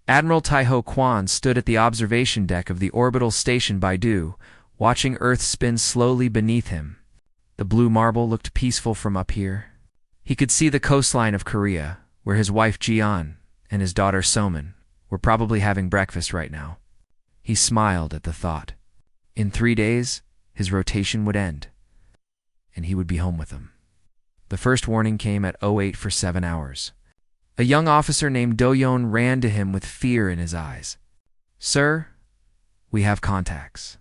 Admiral Taiho Quan stood at the observation deck of the orbital station Baidu, watching Earth spin slowly beneath him. The blue marble looked peaceful from up here. He could see the coastline of Korea, where his wife Jian and his daughter Soman were probably having breakfast right now. He smiled at the thought. In 3 days, his rotation would end, and he would be home with them. The first warning came at 08 for 7 hours. A young officer named Do-Yon ran to him with fear in his eyes. "Sir, we have contacts.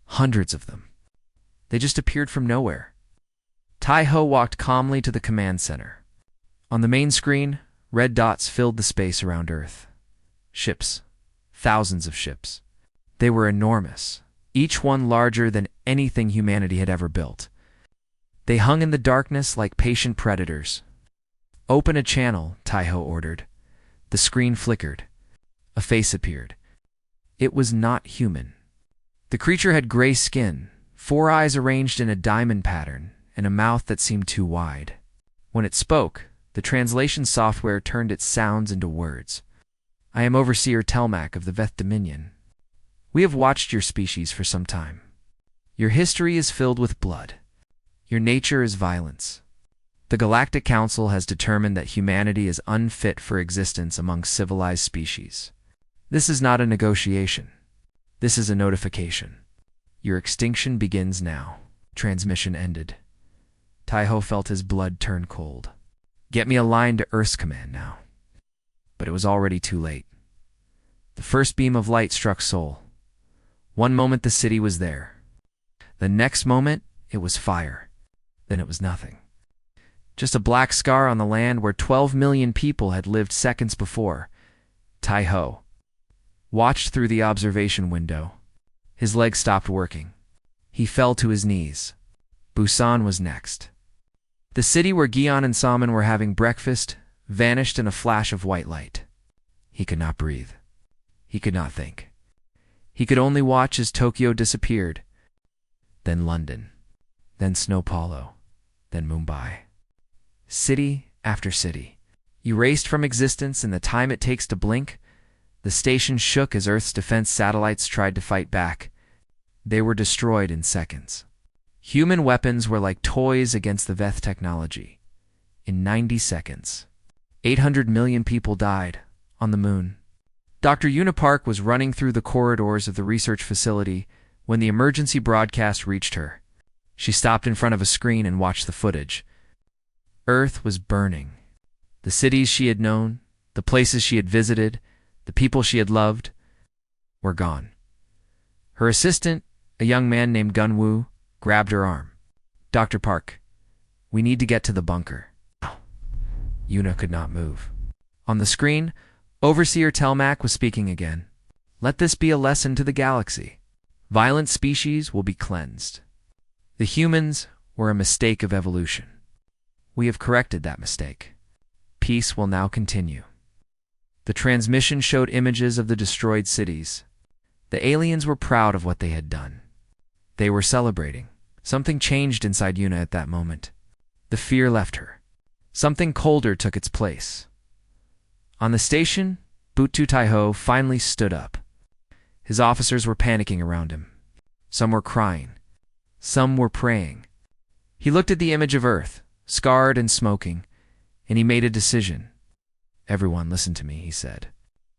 Hundreds of them. They just appeared from nowhere." Tai-Ho walked calmly to the command center. On the main screen, red dots filled the space around Earth. Ships. Thousands of ships. They were enormous, each one larger than anything humanity had ever built. They hung in the darkness like patient predators. "Open a channel," Tai-Ho ordered. The screen flickered. A face appeared. It was not human. The creature had gray skin, 4 eyes arranged in a diamond pattern, and a mouth that seemed too wide. When it spoke, the translation software turned its sounds into words. "I am Overseer Telmac of the Veth Dominion. We have watched your species for some time. Your history is filled with blood. Your nature is violence. The Galactic Council has determined that humanity is unfit for existence among civilized species. This is not a negotiation. This is a notification. Your extinction begins now." Transmission ended. Tai-Ho felt his blood turn cold. "Get me a line to Earth's command now." But it was already too late. The first beam of light struck Seoul. One moment the city was there. The next moment it was fire. Then it was nothing. Just a black scar on the land where 12 million people had lived seconds before. Tai-Ho watched through the observation window. His legs stopped working. He fell to his knees. Busan was next. The city where Gian and Salmon were having breakfast vanished in a flash of white light. He could not breathe. He could not think. He could only watch as Tokyo disappeared. Then London. Then Sao Paulo. Then Mumbai. City after city. Erased from existence in the time it takes to blink, the station shook as Earth's defense satellites tried to fight back. They were destroyed in seconds. Human weapons were like toys against the Veth technology. In 90 seconds, 800 million people died on the moon. Dr. Unipark was running through the corridors of the research facility when the emergency broadcast reached her. She stopped in front of a screen and watched the footage. Earth was burning. The cities she had known, the places she had visited, the people she had loved, were gone. Her assistant, a young man named Gunwoo, grabbed her arm. "Dr. Park, we need to get to the bunker." Yuna could not move. On the screen, Overseer Telmac was speaking again. "Let this be a lesson to the galaxy. Violent species will be cleansed. The humans were a mistake of evolution. We have corrected that mistake. Peace will now continue." The transmission showed images of the destroyed cities. The aliens were proud of what they had done. They were celebrating. Something changed inside Yuna at that moment. The fear left her. Something colder took its place. On the station, Butu Tai-Ho finally stood up. His officers were panicking around him. Some were crying. Some were praying. He looked at the image of Earth, scarred and smoking, and he made a decision. "Everyone listen to me," he said.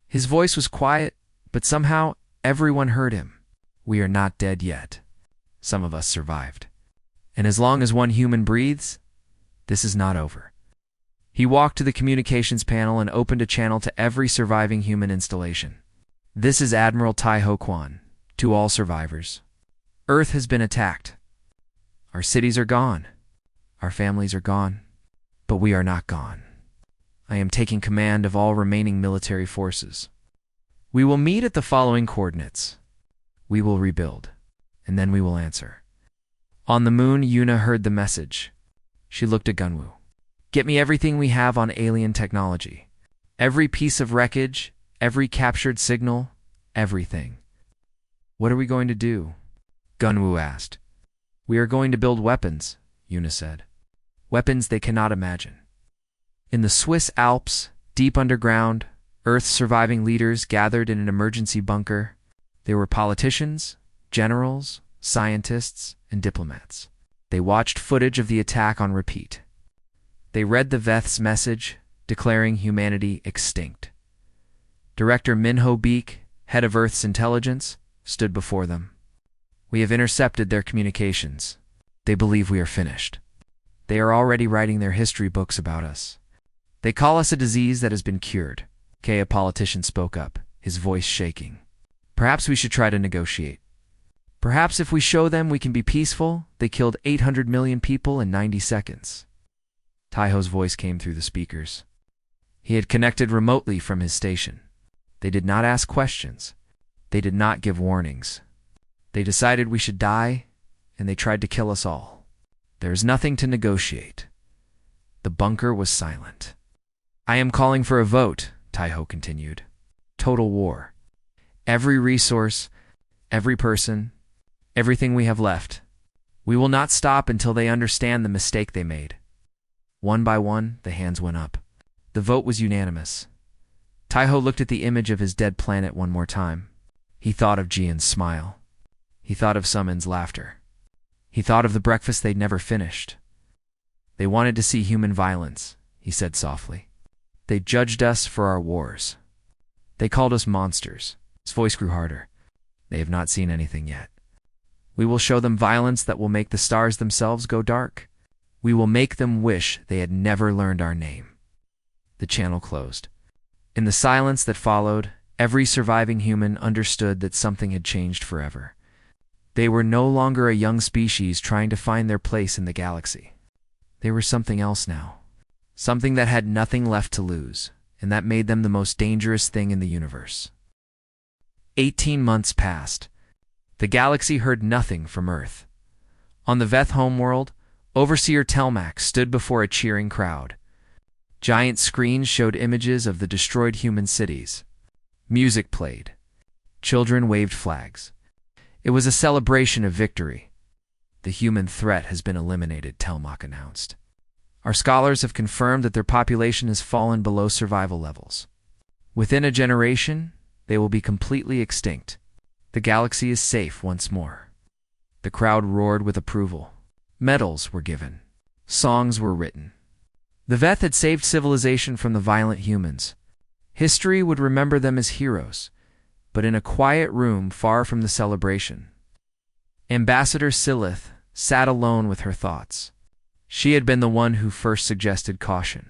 His voice was quiet, but somehow everyone heard him. "We are not dead yet. Some of us survived. And as long as one human breathes, this is not over." He walked to the communications panel and opened a channel to every surviving human installation. "This is Admiral Tai-Ho Quan, to all survivors. Earth has been attacked. Our cities are gone. Our families are gone. But we are not gone. I am taking command of all remaining military forces. We will meet at the following coordinates. We will rebuild, and then we will answer." On the moon, Yuna heard the message. She looked at Gunwoo. "Get me everything we have on alien technology. Every piece of wreckage, every captured signal, everything." "What are we going to do?" Gunwoo asked. "We are going to build weapons," Yuna said. "Weapons they cannot imagine." In the Swiss Alps, deep underground, Earth's surviving leaders gathered in an emergency bunker. They were politicians, generals, scientists, and diplomats. They watched footage of the attack on repeat. They read the Veth's message, declaring humanity extinct. Director Minho Beek, head of Earth's intelligence, stood before them. We have intercepted their communications. They believe we are finished. They are already writing their history books about us. They call us a disease that has been cured. A politician spoke up, his voice shaking. Perhaps we should try to negotiate. Perhaps if we show them we can be peaceful, they killed 800 million people in 90 seconds. Taiho's voice came through the speakers. He had connected remotely from his station. They did not ask questions. They did not give warnings. They decided we should die, and they tried to kill us all. There is nothing to negotiate. The bunker was silent. I am calling for a vote, Taiho continued. Total war. Every resource, every person, everything we have left. We will not stop until they understand the mistake they made. One by one, the hands went up. The vote was unanimous. Taiho looked at the image of his dead planet one more time. He thought of Jian's smile. He thought of Summon's laughter. He thought of the breakfast they'd never finished. They wanted to see human violence, he said softly. They judged us for our wars. They called us monsters. His voice grew harder. They have not seen anything yet. We will show them violence that will make the stars themselves go dark. We will make them wish they had never learned our name. The channel closed. In the silence that followed, every surviving human understood that something had changed forever. They were no longer a young species trying to find their place in the galaxy. They were something else now. Something that had nothing left to lose, and that made them the most dangerous thing in the universe. 18 months passed. The galaxy heard nothing from Earth. On the Veth homeworld, Overseer Telmac stood before a cheering crowd. Giant screens showed images of the destroyed human cities. Music played. Children waved flags. It was a celebration of victory. The human threat has been eliminated, Telmac announced. Our scholars have confirmed that their population has fallen below survival levels. Within a generation, they will be completely extinct. The galaxy is safe once more. The crowd roared with approval. Medals were given. Songs were written. The Veth had saved civilization from the violent humans. History would remember them as heroes, but in a quiet room far from the celebration. Ambassador Silith sat alone with her thoughts. She had been the one who first suggested caution.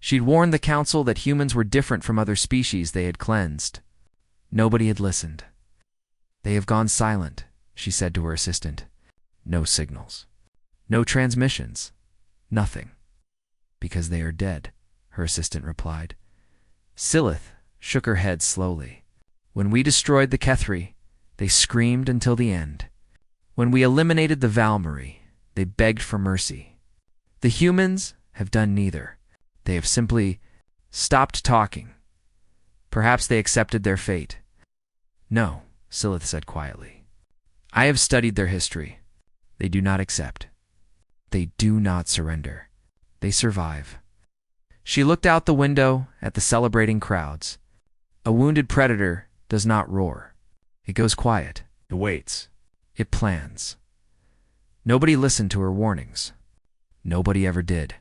She'd warned the council that humans were different from other species they had cleansed. Nobody had listened. They have gone silent, she said to her assistant. No signals. No transmissions. Nothing. Because they are dead, her assistant replied. Silith shook her head slowly. When we destroyed the Kethri, they screamed until the end. When we eliminated the Valmarie, they begged for mercy. The humans have done neither. They have simply stopped talking. Perhaps they accepted their fate. No, Silith said quietly. I have studied their history. They do not accept. They do not surrender. They survive. She looked out the window at the celebrating crowds. A wounded predator does not roar. It goes quiet. It waits. It plans. Nobody listened to her warnings. Nobody ever did.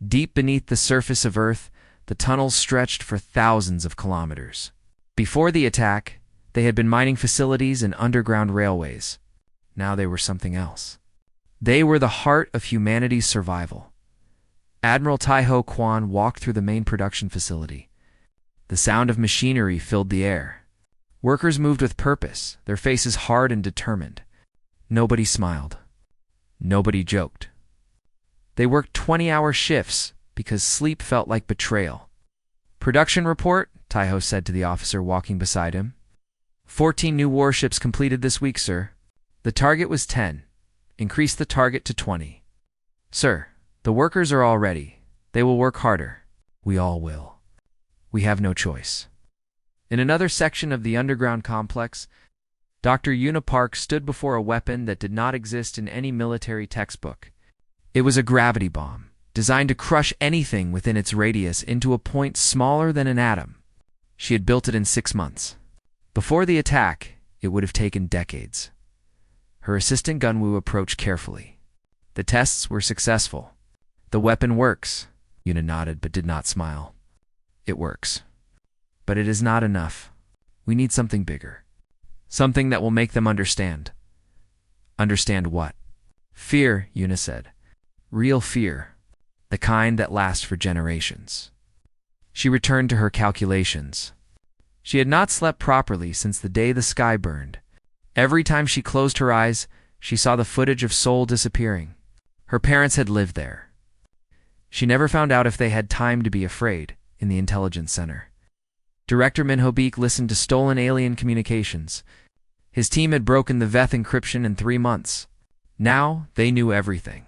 Deep beneath the surface of Earth, the tunnels stretched for thousands of kilometers. Before the attack, they had been mining facilities and underground railways. Now they were something else. They were the heart of humanity's survival. Admiral Taiho Quan walked through the main production facility. The sound of machinery filled the air. Workers moved with purpose, their faces hard and determined. Nobody smiled. Nobody joked. They worked 20-hour shifts because sleep felt like betrayal. Production report, Taiho said to the officer walking beside him. 14 new warships completed this week, sir. The target was 10. Increase the target to 20. Sir, the workers are all ready. They will work harder. We all will. We have no choice. In another section of the underground complex, Dr. Unipark stood before a weapon that did not exist in any military textbook. It was a gravity bomb, designed to crush anything within its radius into a point smaller than an atom. She had built it in 6 months. Before the attack, it would have taken decades. Her assistant Gunwoo approached carefully. The tests were successful. The weapon works. Yuna nodded but did not smile. It works. But it is not enough. We need something bigger. Something that will make them understand. Understand what? Fear, Yuna said. Real fear. The kind that lasts for generations. She returned to her calculations. She had not slept properly since the day the sky burned. Every time she closed her eyes, she saw the footage of Seoul disappearing. Her parents had lived there. She never found out if they had time to be afraid in the intelligence center. Director Min Ho-beek listened to stolen alien communications. His team had broken the Veth encryption in 3 months. Now they knew everything.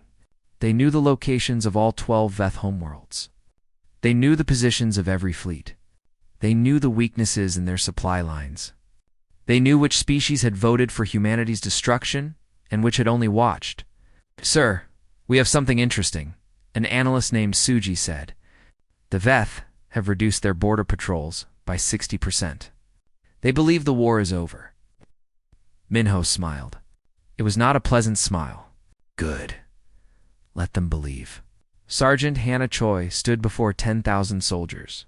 They knew the locations of all 12 Veth homeworlds. They knew the positions of every fleet. They knew the weaknesses in their supply lines. They knew which species had voted for humanity's destruction and which had only watched. Sir, we have something interesting, an analyst named Suji said. The Veth have reduced their border patrols by 60%. They believe the war is over. Minho smiled. It was not a pleasant smile. Good. Let them believe. Sergeant Hannah Choi stood before 10,000 soldiers.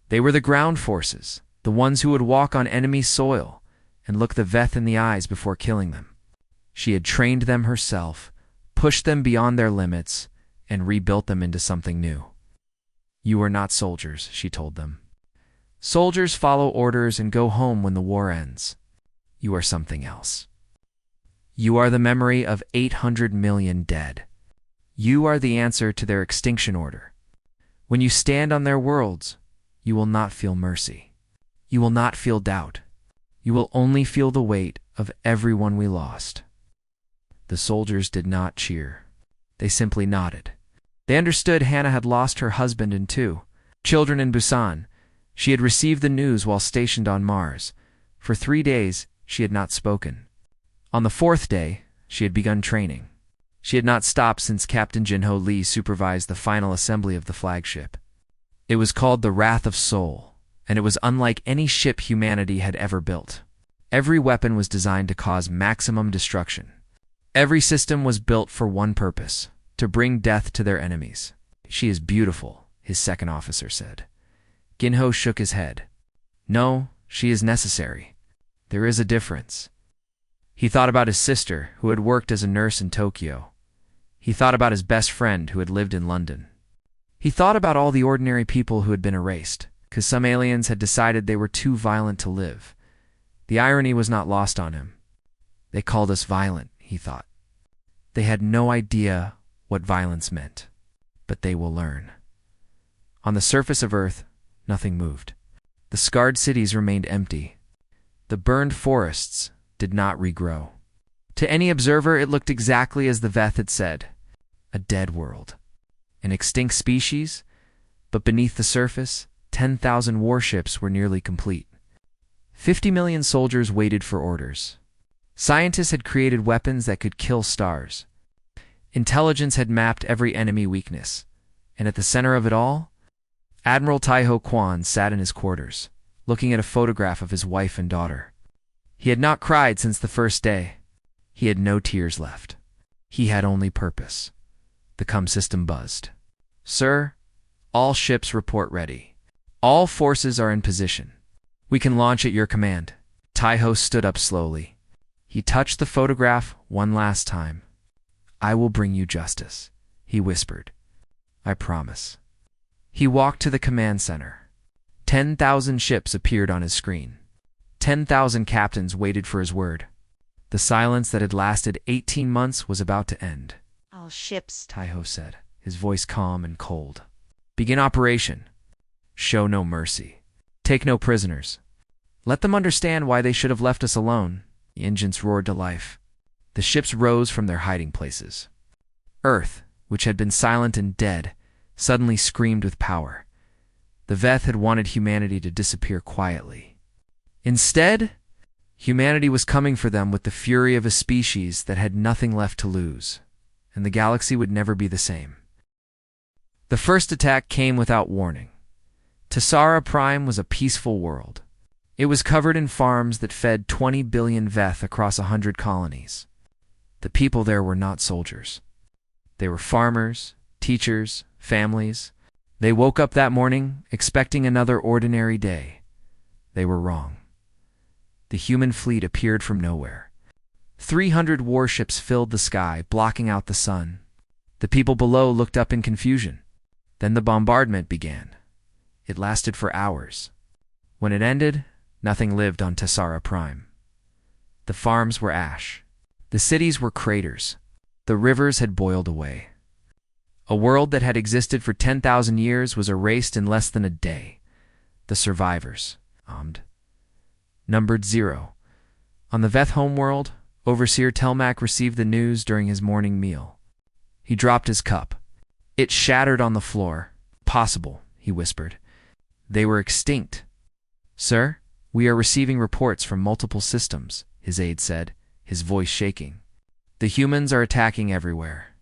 They were the ground forces, the ones who would walk on enemy soil and look the Veth in the eyes before killing them. She had trained them herself, pushed them beyond their limits, and rebuilt them into something new. You are not soldiers, she told them. Soldiers follow orders and go home when the war ends. You are something else. You are the memory of 800 million dead. You are the answer to their extinction order. When you stand on their worlds, you will not feel mercy. You will not feel doubt. You will only feel the weight of everyone we lost. The soldiers did not cheer. They simply nodded. They understood Hannah had lost her husband and 2 children in Busan. She had received the news while stationed on Mars. For 3 days, she had not spoken. On the 4th day, she had begun training. She had not stopped since Captain Jinho Lee supervised the final assembly of the flagship. It was called the Wrath of Seoul, and it was unlike any ship humanity had ever built. Every weapon was designed to cause maximum destruction. Every system was built for one purpose, to bring death to their enemies. She is beautiful, his second officer said. Ginho shook his head. No, she is necessary. There is a difference. He thought about his sister, who had worked as a nurse in Tokyo. He thought about his best friend, who had lived in London. He thought about all the ordinary people who had been erased, because some aliens had decided they were too violent to live. The irony was not lost on him. They called us violent, he thought. They had no idea what violence meant, but they will learn. On the surface of Earth, nothing moved. The scarred cities remained empty. The burned forests did not regrow. To any observer, it looked exactly as the Veth had said. A dead world. An extinct species, but beneath the surface, 10,000 warships were nearly complete. 50 million soldiers waited for orders. Scientists had created weapons that could kill stars. Intelligence had mapped every enemy weakness. And at the center of it all, Admiral Taiho Kwan sat in his quarters, looking at a photograph of his wife and daughter. He had not cried since the first day. He had no tears left. He had only purpose. The comm system buzzed. Sir, all ships report ready. All forces are in position. We can launch at your command. Taiho stood up slowly. He touched the photograph one last time. I will bring you justice, he whispered. I promise. He walked to the command center. 10,000 ships appeared on his screen. 10,000 captains waited for his word. The silence that had lasted 18 months was about to end. All ships, Taiho said, his voice calm and cold. Begin operation. Show no mercy. Take no prisoners. Let them understand why they should have left us alone. The engines roared to life. The ships rose from their hiding places. Earth, which had been silent and dead, suddenly screamed with power. The Veth had wanted humanity to disappear quietly. Instead, humanity was coming for them with the fury of a species that had nothing left to lose, and the galaxy would never be the same. The first attack came without warning. Tessara Prime was a peaceful world. It was covered in farms that fed 20 billion Veth across 100 colonies. The people there were not soldiers. They were farmers, teachers, families. They woke up that morning expecting another ordinary day. They were wrong. The human fleet appeared from nowhere. 300 warships filled the sky, blocking out the sun. The people below looked up in confusion. Then the bombardment began. It lasted for hours. When it ended, nothing lived on Tessara Prime. The farms were ash. The cities were craters. The rivers had boiled away. A world that had existed for 10,000 years was erased in less than a day. The survivors, numbered 0. On the Veth homeworld, Overseer Telmac received the news during his morning meal. He dropped his cup. It shattered on the floor. Possible, he whispered. They were extinct. Sir, we are receiving reports from multiple systems, his aide said, his voice shaking. The humans are attacking everywhere.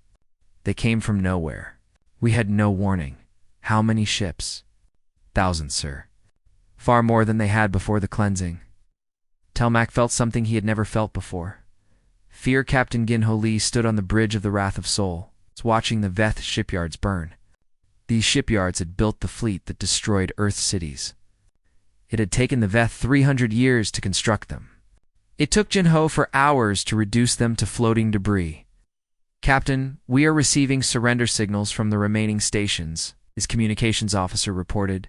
They came from nowhere. We had no warning. How many ships? Thousands, sir. Far more than they had before the cleansing. Telmac felt something he had never felt before. Fear Captain Ginho Lee stood on the bridge of the Wrath of Sol, watching the Veth shipyards burn. These shipyards had built the fleet that destroyed Earth's cities. It had taken the Veth 300 years to construct them. It took Jinho for hours to reduce them to floating debris. Captain, we are receiving surrender signals from the remaining stations, his communications officer reported.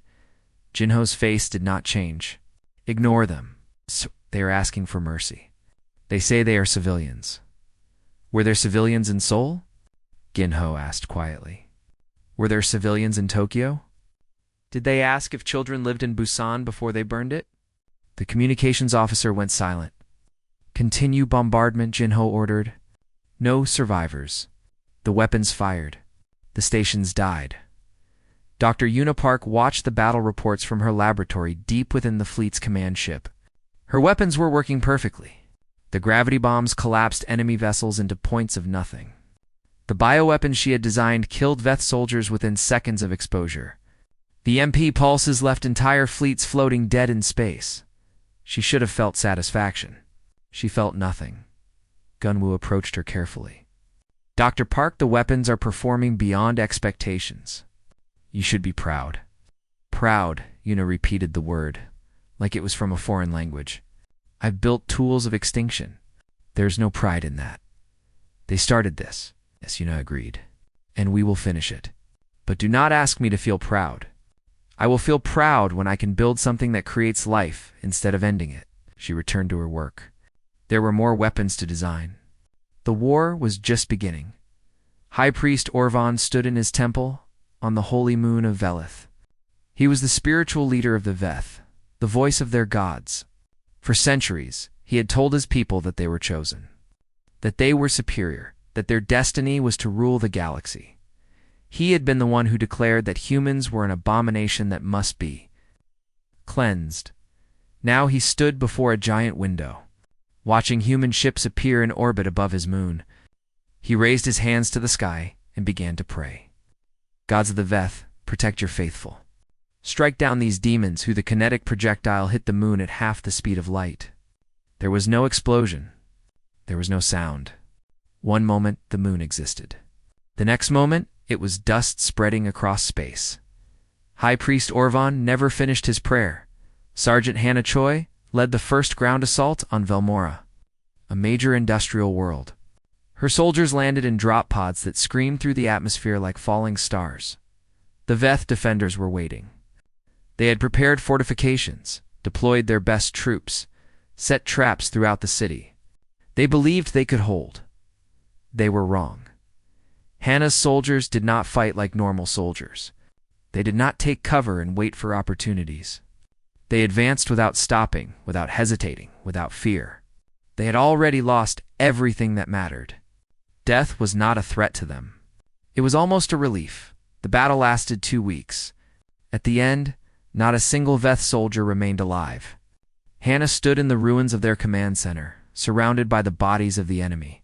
Jinho's face did not change. Ignore them. They are asking for mercy. They say they are civilians. Were there civilians in Seoul? Ginho asked quietly. Were there civilians in Tokyo? Did they ask if children lived in Busan before they burned it? The communications officer went silent. Continue bombardment, Jinho ordered. No survivors. The weapons fired. The stations died. Dr. Unipark watched the battle reports from her laboratory deep within the fleet's command ship. Her weapons were working perfectly. The gravity bombs collapsed enemy vessels into points of nothing. The bioweapons she had designed killed Veth soldiers within seconds of exposure. The MP pulses left entire fleets floating dead in space. She should have felt satisfaction. She felt nothing. Gunwoo approached her carefully. Dr. Park, the weapons are performing beyond expectations. You should be proud. Proud, Yuna repeated the word, like it was from a foreign language. I've built tools of extinction. There's no pride in that. They started this, yes, Yuna agreed, and we will finish it. But do not ask me to feel proud. I will feel proud when I can build something that creates life instead of ending it. She returned to her work. There were more weapons to design. The war was just beginning. High Priest Orvan stood in his temple on the holy moon of Velith. He was the spiritual leader of the Veth, the voice of their gods. For centuries, he had told his people that they were chosen, that they were superior, that their destiny was to rule the galaxy. He had been the one who declared that humans were an abomination that must be cleansed. Now he stood before a giant window, watching human ships appear in orbit above his moon. He raised his hands to the sky and began to pray. Gods of the Veth, protect your faithful. Strike down these demons who the kinetic projectile hit the moon at half the speed of light. There was no explosion. There was no sound. One moment, the moon existed. The next moment, it was dust spreading across space. High Priest Orvan never finished his prayer. Sergeant Hannah Choi led the first ground assault on Velmora, a major industrial world. Her soldiers landed in drop pods that screamed through the atmosphere like falling stars. The Veth defenders were waiting. They had prepared fortifications, deployed their best troops, set traps throughout the city. They believed they could hold. They were wrong. Hannah's soldiers did not fight like normal soldiers. They did not take cover and wait for opportunities. They advanced without stopping, without hesitating, without fear. They had already lost everything that mattered. Death was not a threat to them. It was almost a relief. The battle lasted 2 weeks. At the end, not a single Veth soldier remained alive. Hannah stood in the ruins of their command center, surrounded by the bodies of the enemy.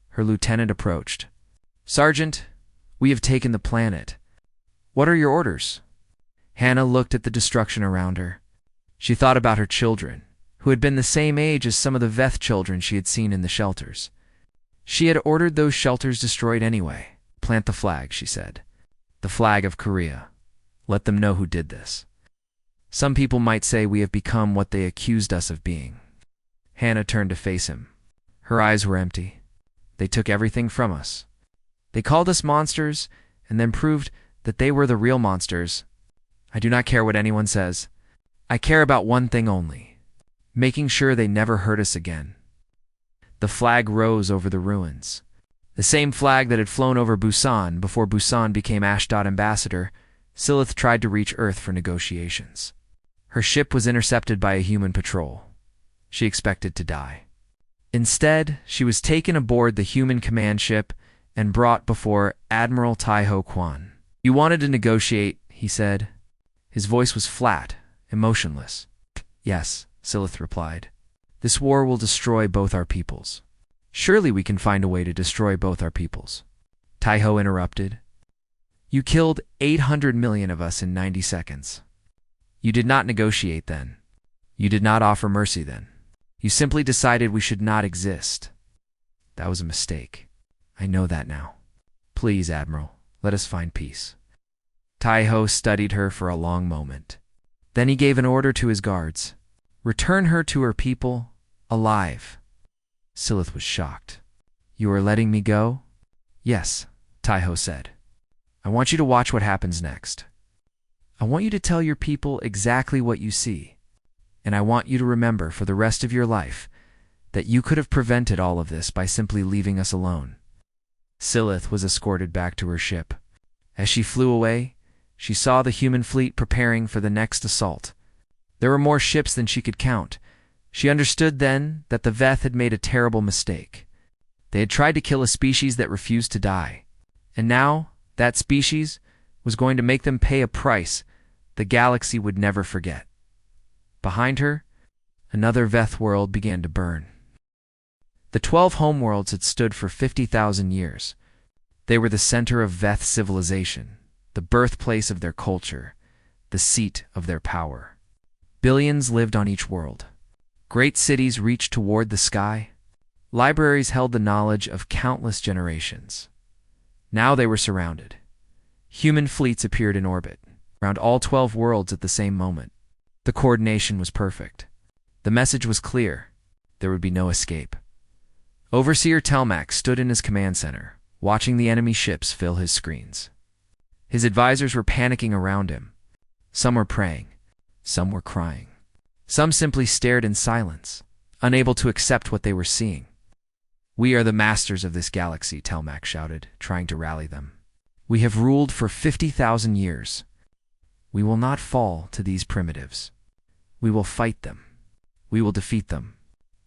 Her lieutenant approached. Sergeant, we have taken the planet. What are your orders? Hannah looked at the destruction around her. She thought about her children, who had been the same age as some of the Veth children she had seen in the shelters. She had ordered those shelters destroyed anyway. Plant the flag, she said. The flag of Korea. Let them know who did this. Some people might say we have become what they accused us of being. Hannah turned to face him. Her eyes were empty. They took everything from us. They called us monsters and then proved that they were the real monsters. I do not care what anyone says. I care about one thing only, making sure they never hurt us again. The flag rose over the ruins. The same flag that had flown over Busan before Busan became Ashdod ambassador. Silith tried to reach Earth for negotiations. Her ship was intercepted by a human patrol. She expected to die. Instead, she was taken aboard the human command ship and brought before Admiral Tai-Ho Kwan. You wanted to negotiate, he said. His voice was flat, emotionless. Yes, Silith replied. This war will destroy both our peoples. Surely we can find a way to destroy both our peoples. Tai-Ho interrupted. You killed 800 million of us in 90 seconds. You did not negotiate then. You did not offer mercy then. You simply decided we should not exist. That was a mistake. I know that now. Please, Admiral, let us find peace. Tai-Ho studied her for a long moment. Then he gave an order to his guards. Return her to her people, alive. Silith was shocked. You are letting me go? Yes, Tai-Ho said. I want you to watch what happens next. I want you to tell your people exactly what you see. And I want you to remember for the rest of your life that you could have prevented all of this by simply leaving us alone. Silith was escorted back to her ship. As she flew away, she saw the human fleet preparing for the next assault. There were more ships than she could count. She understood then that the Veth had made a terrible mistake. They had tried to kill a species that refused to die. And now, that species was going to make them pay a price the galaxy would never forget. Behind her, another Veth world began to burn. The 12 homeworlds had stood for 50,000 years. They were the center of Veth civilization, the birthplace of their culture, the seat of their power. Billions lived on each world. Great cities reached toward the sky. Libraries held the knowledge of countless generations. Now they were surrounded. Human fleets appeared in orbit, around all 12 worlds at the same moment. The coordination was perfect. The message was clear. There would be no escape. Overseer Telmac stood in his command center, watching the enemy ships fill his screens. His advisors were panicking around him. Some were praying. Some were crying. Some simply stared in silence, unable to accept what they were seeing. We are the masters of this galaxy, Telmac shouted, trying to rally them. We have ruled for 50,000 years. We will not fall to these primitives. We will fight them. We will defeat them.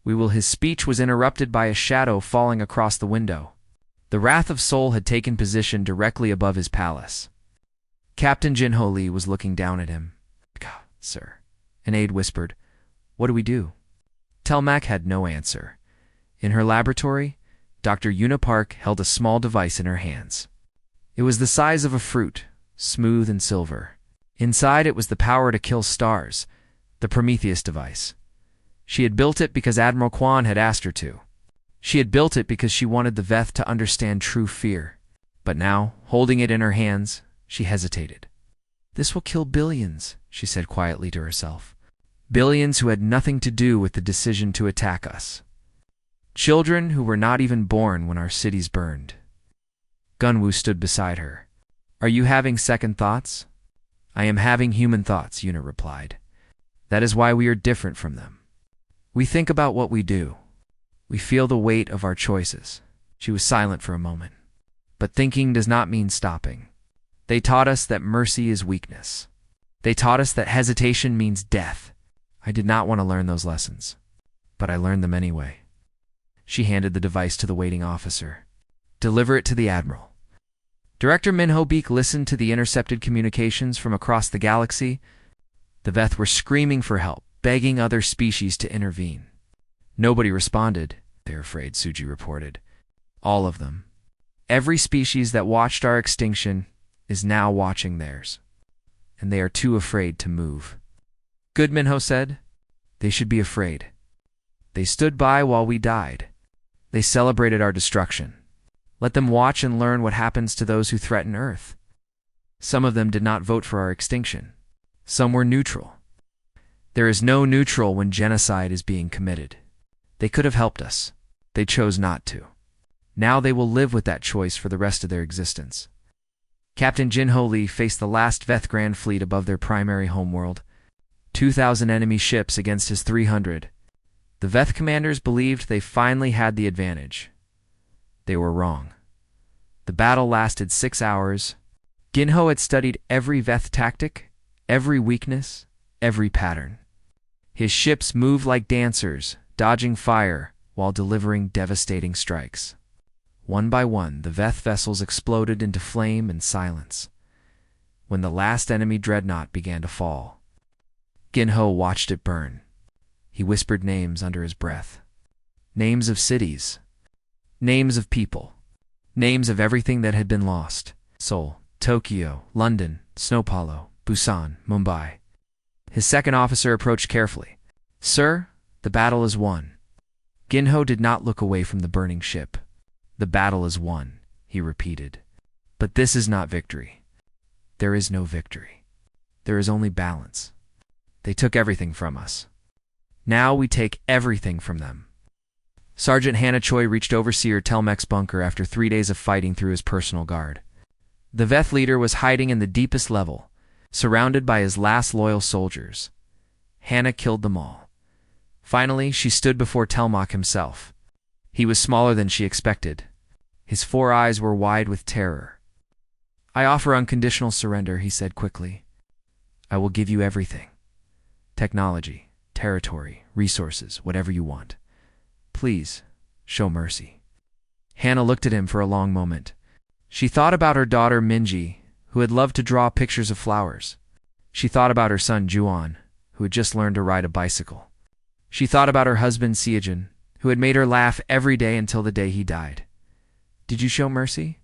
His speech was interrupted by a shadow falling across the window. The Wrath of Sol had taken position directly above his palace. Captain Jinho Lee was looking down at him. Sir, an aide whispered, what do we do? Telmac had no answer. In her laboratory, Dr. Una Park held a small device in her hands. It was the size of a fruit, smooth and silver. Inside it was the power to kill stars, the Prometheus device. She had built it because Admiral Kwan had asked her to. She had built it because she wanted the Veth to understand true fear. But now, holding it in her hands, she hesitated. This will kill billions, she said quietly to herself. Billions who had nothing to do with the decision to attack us. Children who were not even born when our cities burned. Gunwoo stood beside her. Are you having second thoughts? I am having human thoughts, Una replied. That is why we are different from them. We think about what we do. We feel the weight of our choices. She was silent for a moment. But thinking does not mean stopping. They taught us that mercy is weakness. They taught us that hesitation means death. I did not want to learn those lessons, but I learned them anyway. She handed the device to the waiting officer. Deliver it to the Admiral. Director Minho Beek listened to the intercepted communications from across the galaxy. The Veth were screaming for help, begging other species to intervene. Nobody responded, they're afraid, Suji reported. All of them. Every species that watched our extinction, is now watching theirs, and they are too afraid to move. Good, Minho said. They should be afraid. They stood by while we died. They celebrated our destruction. Let them watch and learn what happens to those who threaten Earth. Some of them did not vote for our extinction. Some were neutral. There is no neutral when genocide is being committed. They could have helped us. They chose not to. Now they will live with that choice for the rest of their existence. Captain Jinho Lee faced the last Veth Grand Fleet above their primary homeworld. 2,000 enemy ships against his 300. The Veth commanders believed they finally had the advantage. They were wrong. The battle lasted 6 hours. Ginho had studied every Veth tactic, every weakness, every pattern. His ships moved like dancers, dodging fire while delivering devastating strikes. One by one, the Veth vessels exploded into flame and silence. When the last enemy dreadnought began to fall, Ginho watched it burn. He whispered names under his breath. Names of cities. Names of people. Names of everything that had been lost. Seoul, Tokyo, London, Sao Paulo, Busan, Mumbai. His second officer approached carefully. Sir, the battle is won. Ginho did not look away from the burning ship. The battle is won, he repeated. But this is not victory. There is no victory. There is only balance. They took everything from us. Now we take everything from them. Sergeant Hannah Choi reached Overseer Telmek's bunker after 3 days of fighting through his personal guard. The Veth leader was hiding in the deepest level, surrounded by his last loyal soldiers. Hannah killed them all. Finally, she stood before Telmak himself. He was smaller than she expected. His 4 eyes were wide with terror. I offer unconditional surrender, he said quickly. I will give you everything. Technology, territory, resources, whatever you want. Please, show mercy. Hannah looked at him for a long moment. She thought about her daughter Minji, who had loved to draw pictures of flowers. She thought about her son Juan, who had just learned to ride a bicycle. She thought about her husband Seojin, who had made her laugh every day until the day he died. Did you show mercy?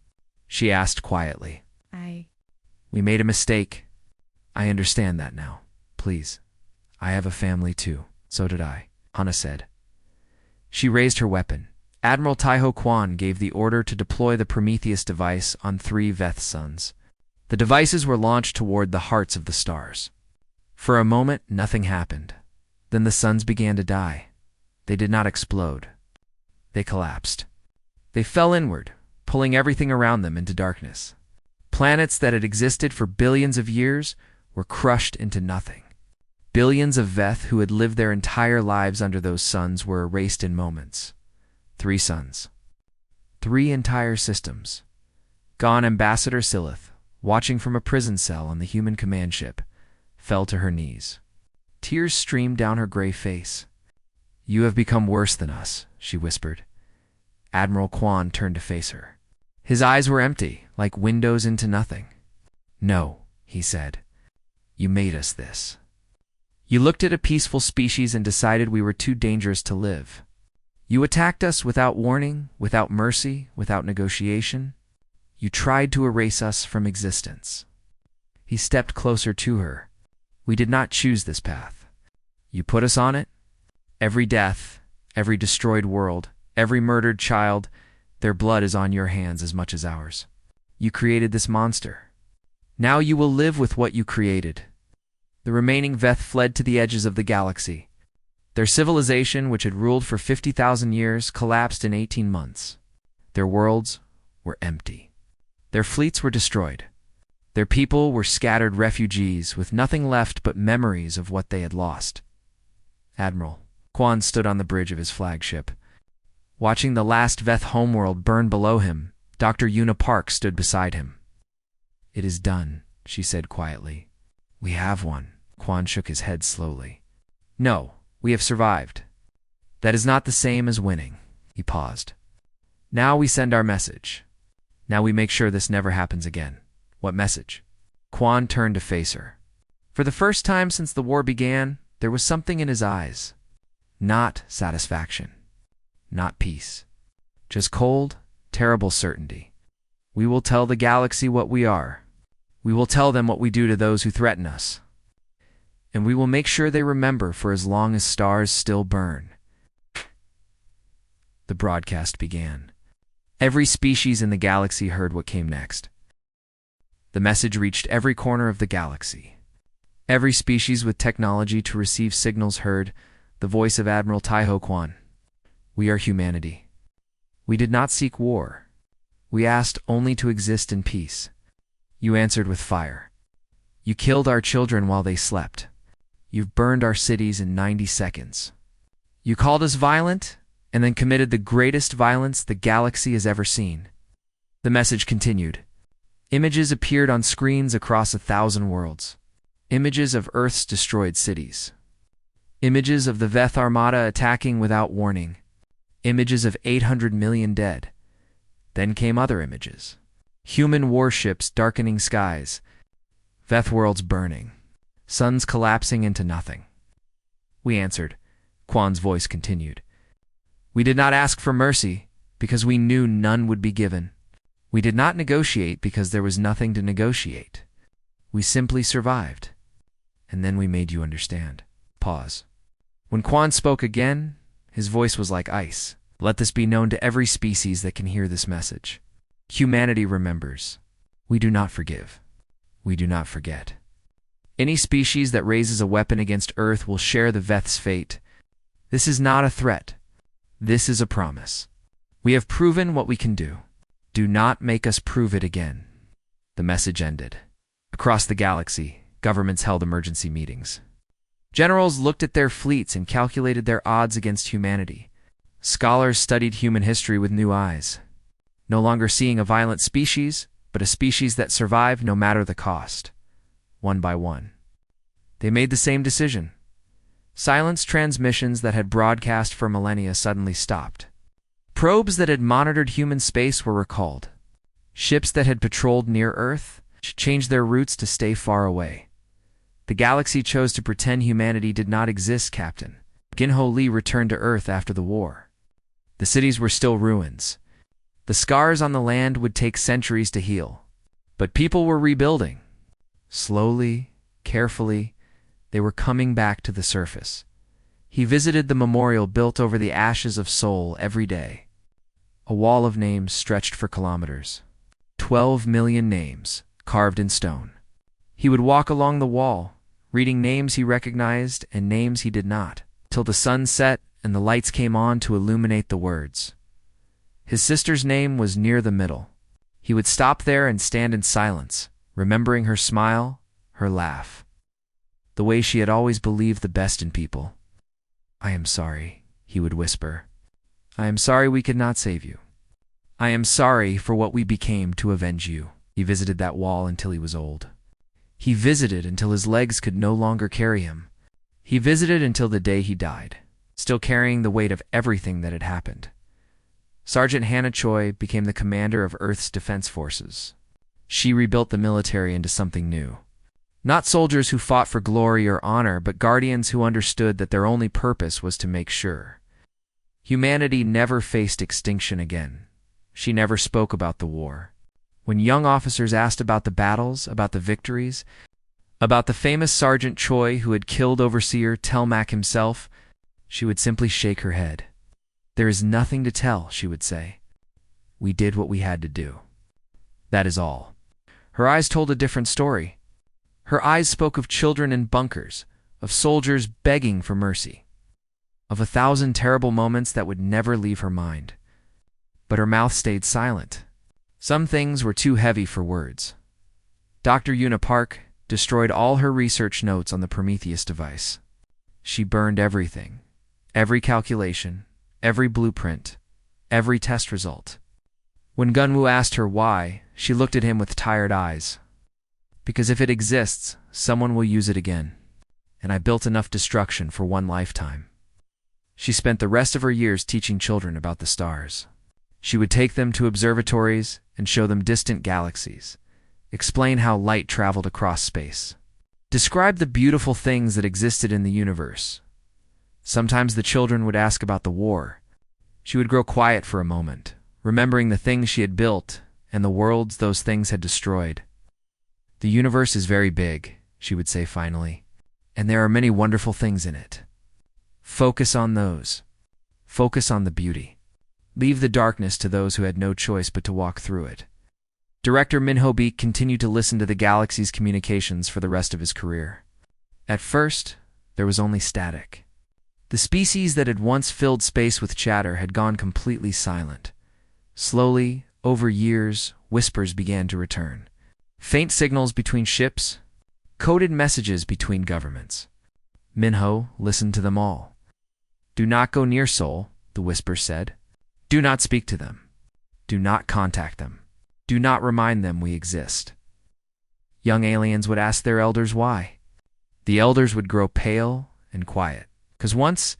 She asked quietly. We made a mistake. I understand that now. Please. I have a family too. So did I, Hannah said. She raised her weapon. Admiral Taiho Kwan gave the order to deploy the Prometheus device on 3 Veth suns. The devices were launched toward the hearts of the stars. For a moment, nothing happened. Then the suns began to die. They did not explode. They collapsed. They fell inward, pulling everything around them into darkness. Planets that had existed for billions of years were crushed into nothing. Billions of Veth who had lived their entire lives under those suns were erased in moments. 3 suns. 3 entire systems. Gone. Ambassador Silith, watching from a prison cell on the human command ship, fell to her knees. Tears streamed down her gray face. You have become worse than us, she whispered. Admiral Kwan turned to face her. His eyes were empty, like windows into nothing. No, he said. You made us this. You looked at a peaceful species and decided we were too dangerous to live. You attacked us without warning, without mercy, without negotiation. You tried to erase us from existence. He stepped closer to her. We did not choose this path. You put us on it. Every death, every destroyed world, every murdered child, their blood is on your hands as much as ours. You created this monster. Now you will live with what you created. The remaining Veth fled to the edges of the galaxy. Their civilization, which had ruled for 50,000 years, collapsed in 18 months. Their worlds were empty. Their fleets were destroyed. Their people were scattered refugees with nothing left but memories of what they had lost. Admiral Kwan stood on the bridge of his flagship. Watching the last Veth homeworld burn below him, Dr. Yuna Park stood beside him. It is done, she said quietly. We have won. Kwan shook his head slowly. No, we have survived. That is not the same as winning. He paused. Now we send our message. Now we make sure this never happens again. What message? Kwan turned to face her. For the first time since the war began, there was something in his eyes. Not satisfaction. Not peace. Just cold, terrible certainty. We will tell the galaxy what we are. We will tell them what we do to those who threaten us. And we will make sure they remember for as long as stars still burn. The broadcast began. Every species in the galaxy heard what came next. The message reached every corner of the galaxy. Every species with technology to receive signals heard the voice of Admiral Taiho Quan. We are humanity. We did not seek war. We asked only to exist in peace. You answered with fire. You killed our children while they slept. You've burned our cities in 90 seconds. You called us violent and then committed the greatest violence the galaxy has ever seen. The message continued. Images appeared on screens across 1,000 worlds. Images of Earth's destroyed cities. Images of the Veth Armada attacking without warning. Images of 800 million dead. Then came other images. Human warships darkening skies. Veth worlds burning. Suns collapsing into nothing. We answered. Quan's voice continued. We did not ask for mercy because we knew none would be given. We did not negotiate because there was nothing to negotiate. We simply survived. And then we made you understand. Pause. When Quan spoke again, his voice was like ice. Let this be known to every species that can hear this message. Humanity remembers. We do not forgive. We do not forget. Any species that raises a weapon against Earth will share the Veth's fate. This is not a threat. This is a promise. We have proven what we can do. Do not make us prove it again. The message ended. Across the galaxy, governments held emergency meetings. Generals looked at their fleets and calculated their odds against humanity. Scholars studied human history with new eyes, no longer seeing a violent species, but a species that survived no matter the cost, one by one. They made the same decision. Silenced transmissions that had broadcast for millennia suddenly stopped. Probes that had monitored human space were recalled. Ships that had patrolled near Earth changed their routes to stay far away. The galaxy chose to pretend humanity did not exist, Captain. Ginho Lee returned to Earth after the war. The cities were still ruins. The scars on the land would take centuries to heal. But people were rebuilding. Slowly, carefully, they were coming back to the surface. He visited the memorial built over the ashes of Seoul every day. A wall of names stretched for kilometers. 12 million names, carved in stone. He would walk along the wall, reading names he recognized and names he did not, till the sun set and the lights came on to illuminate the words. His sister's name was near the middle. He would stop there and stand in silence, remembering her smile, her laugh, the way she had always believed the best in people. I am sorry, he would whisper. I am sorry we could not save you. I am sorry for what we became to avenge you. He visited that wall until he was old. He visited until his legs could no longer carry him. He visited until the day he died, still carrying the weight of everything that had happened. Sergeant Hannah Choi became the commander of Earth's defense forces. She rebuilt the military into something new. Not soldiers who fought for glory or honor, but guardians who understood that their only purpose was to make sure. Humanity never faced extinction again. She never spoke about the war. When young officers asked about the battles, about the victories, about the famous Sergeant Choi who had killed Overseer Telmac himself, she would simply shake her head. There is nothing to tell, she would say. We did what we had to do. That is all. Her eyes told a different story. Her eyes spoke of children in bunkers, of soldiers begging for mercy, of 1,000 terrible moments that would never leave her mind. But her mouth stayed silent. Some things were too heavy for words. Dr. Yuna Park destroyed all her research notes on the Prometheus device. She burned everything, every calculation, every blueprint, every test result. When Gunwoo asked her why, she looked at him with tired eyes. Because if it exists, someone will use it again. And I built enough destruction for one lifetime. She spent the rest of her years teaching children about the stars. She would take them to observatories and show them distant galaxies, explain how light traveled across space, describe the beautiful things that existed in the universe. Sometimes the children would ask about the war. She would grow quiet for a moment, remembering the things she had built and the worlds those things had destroyed. The universe is very big, she would say finally, and there are many wonderful things in it. Focus on those. Focus on the beauty. Leave the darkness to those who had no choice but to walk through it. Director Minho Beek continued to listen to the galaxy's communications for the rest of his career. At first, there was only static. The species that had once filled space with chatter had gone completely silent. Slowly, over years, whispers began to return. Faint signals between ships, coded messages between governments. Minho listened to them all. "Do not go near Sol," the whisper said. "Do not speak to them. Do not contact them. Do not remind them we exist." Young aliens would ask their elders why. The elders would grow pale and quiet. "'Cause once,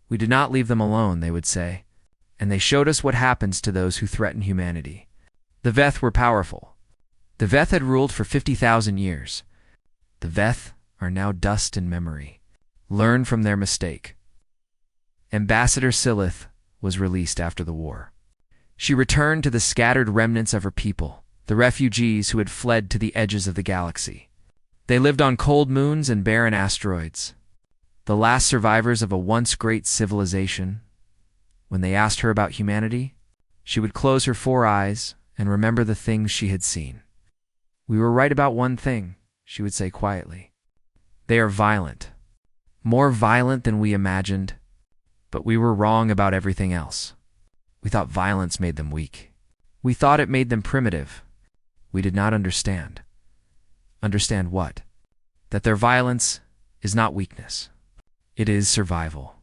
we did not leave them alone," they would say, "and they showed us what happens to those who threaten humanity." The Veth were powerful. The Veth had ruled for 50,000 years. The Veth are now dust in memory. Learn from their mistake. Ambassador Silith was released after the war. She returned to the scattered remnants of her people, the refugees who had fled to the edges of the galaxy. They lived on cold moons and barren asteroids, the last survivors of a once great civilization. When they asked her about humanity, she would close her 4 eyes and remember the things she had seen. "We were right about one thing," she would say quietly. "They are violent, more violent than we imagined, but we were wrong about everything else. We thought violence made them weak. We thought it made them primitive. We did not understand." Understand what? That their violence is not weakness. It is survival.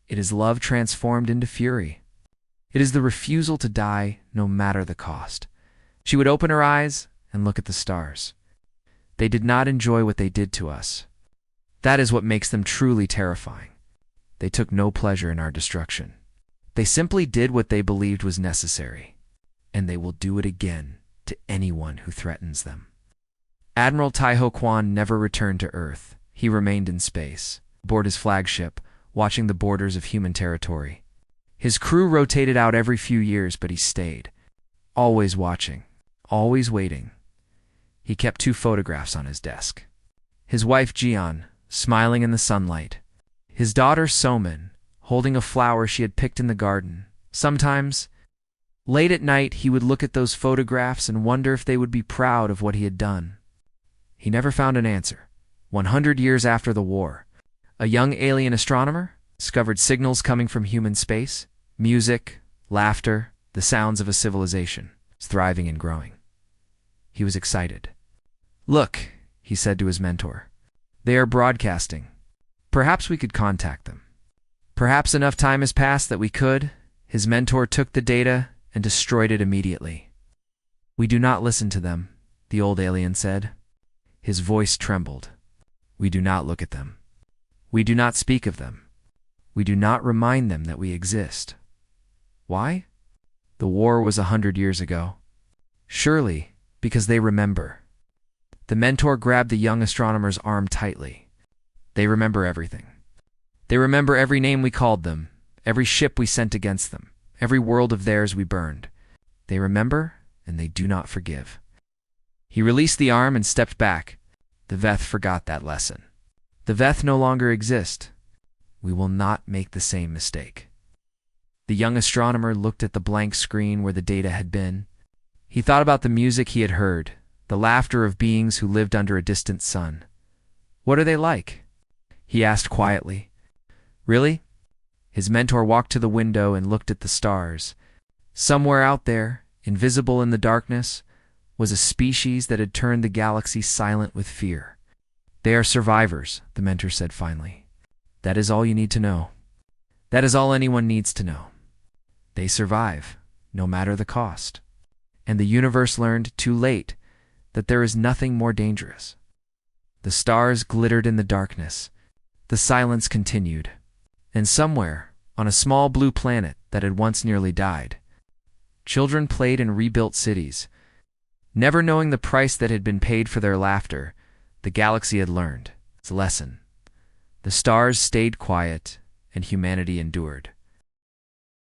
It is love transformed into fury. It is the refusal to die no matter the cost. She would open her eyes and look at the stars. They did not enjoy what they did to us. That is what makes them truly terrifying. They took no pleasure in our destruction. They simply did what they believed was necessary, and they will do it again to anyone who threatens them. Admiral Taiho Kwan never returned to Earth. He remained in space, aboard his flagship, watching the borders of human territory. His crew rotated out every few years, but he stayed, always watching, always waiting. He kept 2 photographs on his desk. His wife Jian, smiling in the sunlight. His daughter Somin, holding a flower she had picked in the garden. Sometimes, late at night, he would look at those photographs and wonder if they would be proud of what he had done. He never found an answer. 100 years after the war, a young alien astronomer discovered signals coming from human space, music, laughter, the sounds of a civilization thriving and growing. He was excited. "Look," he said to his mentor, "they are broadcasting. Perhaps we could contact them." Perhaps enough time has passed that we could. His mentor took the data and destroyed it immediately. "We do not listen to them," the old alien said. His voice trembled. "We do not look at them. We do not speak of them. We do not remind them that we exist." Why? The war was 100 years ago. Surely, because they remember. The mentor grabbed the young astronomer's arm tightly. They remember everything. They remember every name we called them, every ship we sent against them, every world of theirs we burned. They remember, and they do not forgive. He released the arm and stepped back. The Veth forgot that lesson. The Veth no longer exist. We will not make the same mistake. The young astronomer looked at the blank screen where the data had been. He thought about the music he had heard, the laughter of beings who lived under a distant sun. "What are they like?" he asked quietly. "Really?" His mentor walked to the window and looked at the stars. Somewhere out there, invisible in the darkness, was a species that had turned the galaxy silent with fear. "They are survivors," the mentor said finally. "That is all you need to know. That is all anyone needs to know. They survive, no matter the cost." And the universe learned, too late, that there is nothing more dangerous. The stars glittered in the darkness. The silence continued. And somewhere, on a small blue planet that had once nearly died, children played and rebuilt cities. Never knowing the price that had been paid for their laughter, the galaxy had learned its lesson. The stars stayed quiet, and humanity endured.